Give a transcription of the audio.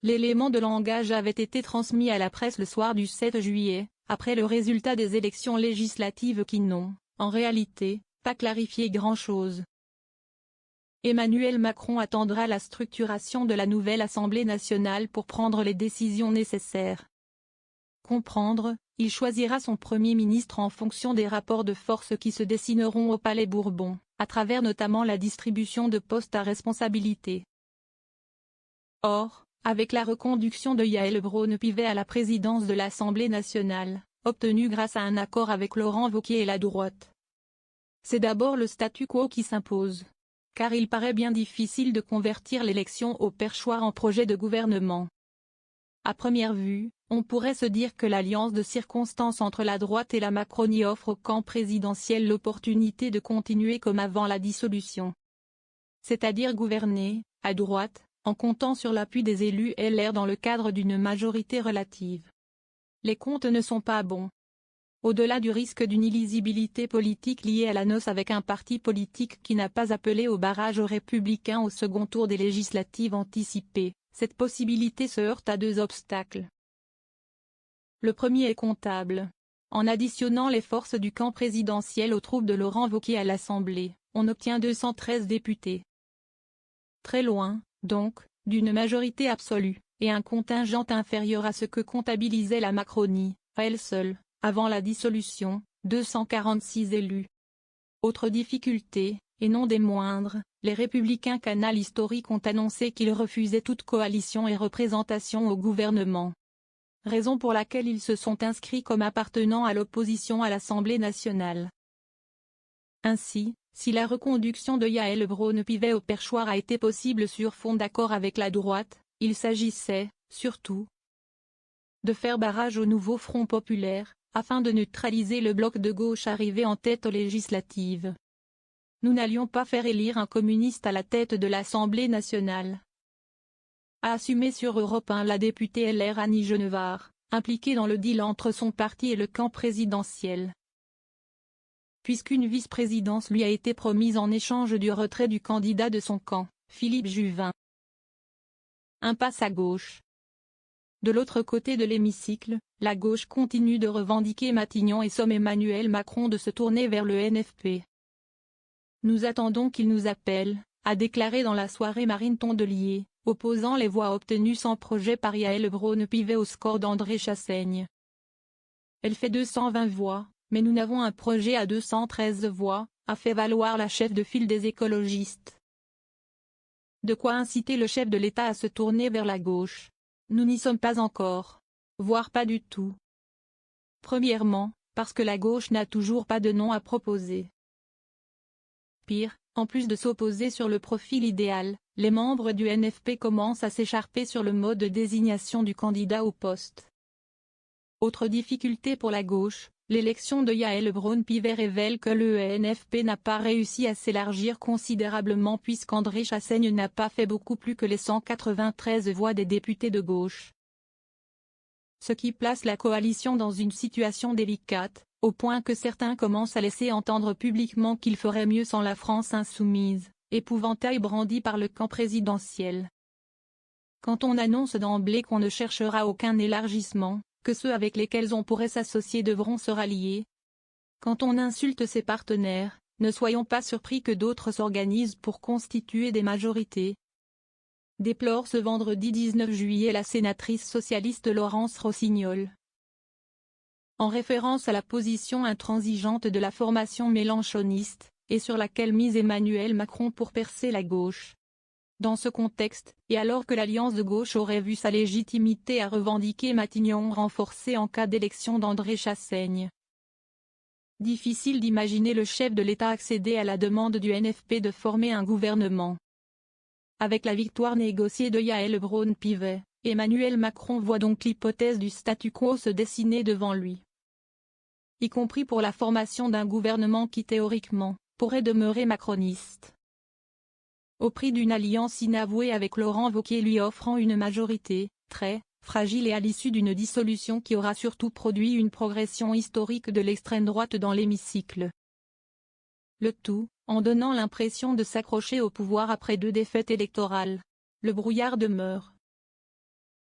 L'élément de langage avait été transmis à la presse le soir du 7 juillet, après le résultat des élections législatives qui n'ont, en réalité, pas clarifié grand-chose. Emmanuel Macron attendra la structuration de la nouvelle Assemblée nationale pour prendre les décisions nécessaires. Comprendre, il choisira son Premier ministre en fonction des rapports de force qui se dessineront au Palais Bourbon, à travers notamment la distribution de postes à responsabilité. Or, avec la reconduction de Yaël Braun-Pivet à la présidence de l'Assemblée nationale, obtenue grâce à un accord avec Laurent Wauquiez et la droite, c'est d'abord le statu quo qui s'impose, car il paraît bien difficile de convertir l'élection au perchoir en projet de gouvernement. À première vue, on pourrait se dire que l'alliance de circonstances entre la droite et la Macronie offre au camp présidentiel l'opportunité de continuer comme avant la dissolution. C'est-à-dire gouverner, à droite, en comptant sur l'appui des élus LR dans le cadre d'une majorité relative. Les comptes ne sont pas bons. Au-delà du risque d'une illisibilité politique liée à la noce avec un parti politique qui n'a pas appelé au barrage aux Républicains au second tour des législatives anticipées, cette possibilité se heurte à deux obstacles. Le premier est comptable. En additionnant les forces du camp présidentiel aux troupes de Laurent Wauquiez à l'Assemblée, on obtient 213 députés. Très loin, donc, d'une majorité absolue, et un contingent inférieur à ce que comptabilisait la Macronie, à elle seule, avant la dissolution, 246 élus. Autre difficulté, et non des moindres, les Républicains canal historique ont annoncé qu'ils refusaient toute coalition et représentation au gouvernement. Raison pour laquelle ils se sont inscrits comme appartenant à l'opposition à l'Assemblée nationale. Ainsi, si la reconduction de Yaël Braun-Pivet au perchoir a été possible sur fond d'accord avec la droite, il s'agissait, surtout, de faire barrage au nouveau Front populaire, afin de neutraliser le bloc de gauche arrivé en tête aux législatives. Nous n'allions pas faire élire un communiste à la tête de l'Assemblée nationale, a assumé sur Europe 1 la députée LR Annie Genevard, impliquée dans le deal entre son parti et le camp présidentiel. Puisqu'une vice-présidence lui a été promise en échange du retrait du candidat de son camp, Philippe Juvin. Impasse à gauche. De l'autre côté de l'hémicycle, la gauche continue de revendiquer Matignon et somme Emmanuel Macron de se tourner vers le NFP. Nous attendons qu'il nous appelle, a déclaré dans la soirée Marine Tondelier, opposant les voix obtenues sans projet par Yaël Braun-Pivet au score d'André Chassaigne. Elle fait 220 voix, mais nous n'avons un projet à 213 voix, a fait valoir la chef de file des écologistes. De quoi inciter le chef de l'État à se tourner vers la gauche. Nous n'y sommes pas encore. Voire pas du tout. Premièrement, parce que la gauche n'a toujours pas de nom à proposer. Pire, en plus de s'opposer sur le profil idéal, les membres du NFP commencent à s'écharper sur le mode de désignation du candidat au poste. Autre difficulté pour la gauche, l'élection de Yaël Braun-Pivet révèle que le NFP n'a pas réussi à s'élargir considérablement puisqu'André Chassaigne n'a pas fait beaucoup plus que les 193 voix des députés de gauche. Ce qui place la coalition dans une situation délicate, au point que certains commencent à laisser entendre publiquement qu'il ferait mieux sans la France insoumise, épouvantail brandi par le camp présidentiel. Quand on annonce d'emblée qu'on ne cherchera aucun élargissement, que ceux avec lesquels on pourrait s'associer devront se rallier. Quand on insulte ses partenaires, ne soyons pas surpris que d'autres s'organisent pour constituer des majorités. Déplore ce vendredi 19 juillet la sénatrice socialiste Laurence Rossignol. En référence à la position intransigeante de la formation mélenchoniste, et sur laquelle mise Emmanuel Macron pour percer la gauche. Dans ce contexte, et alors que l'alliance de gauche aurait vu sa légitimité à revendiquer Matignon renforcée en cas d'élection d'André Chassaigne. Difficile d'imaginer le chef de l'État accéder à la demande du NFP de former un gouvernement. Avec la victoire négociée de Yaël Braun-Pivet, Emmanuel Macron voit donc l'hypothèse du statu quo se dessiner devant lui. Y compris pour la formation d'un gouvernement qui théoriquement, pourrait demeurer macroniste. Au prix d'une alliance inavouée avec Laurent Wauquiez lui offrant une majorité, très fragile et à l'issue d'une dissolution qui aura surtout produit une progression historique de l'extrême droite dans l'hémicycle. Le tout, en donnant l'impression de s'accrocher au pouvoir après 2 défaites électorales. Le brouillard demeure.